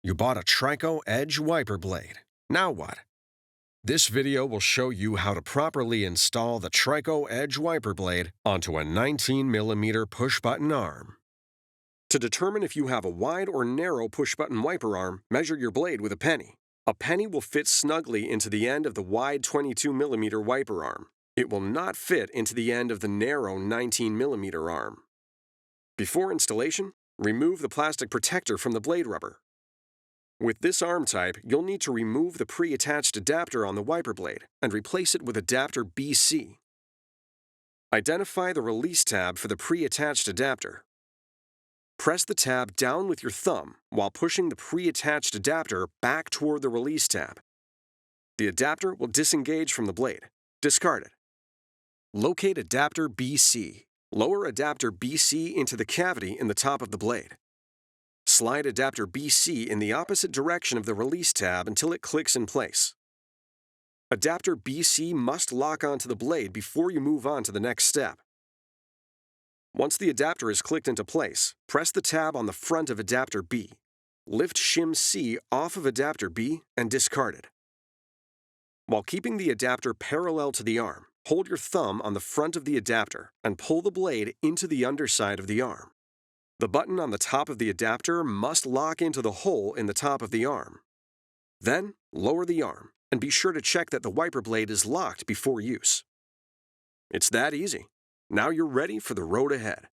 You bought a TRICO Edge wiper blade. Now what? This video will show you how to properly install the TRICO Edge wiper blade onto a 19mm push-button arm. To determine if you have a wide or narrow push-button wiper arm, measure your blade with a penny. A penny will fit snugly into the end of the wide 22mm wiper arm. It will not fit into the end of the narrow 19mm arm. Before installation, remove the plastic protector from the blade rubber. With this arm type, you'll need to remove the pre-attached adapter on the wiper blade and replace it with adapter BC. Identify the release tab for the pre-attached adapter. Press the tab down with your thumb while pushing the pre-attached adapter back toward the release tab. The adapter will disengage from the blade. Discard it. Locate adapter BC. Lower adapter BC into the cavity in the top of the blade. Slide adapter BC in the opposite direction of the release tab until it clicks in place. Adapter BC must lock onto the blade before you move on to the next step. Once the adapter is clicked into place, press the tab on the front of adapter B. Lift shim C off of adapter B and discard it. While keeping the adapter parallel to the arm, hold your thumb on the front of the adapter and pull the blade into the underside of the arm. The button on the top of the adapter must lock into the hole in the top of the arm. Then, lower the arm and be sure to check that the wiper blade is locked before use. It's that easy. Now you're ready for the road ahead.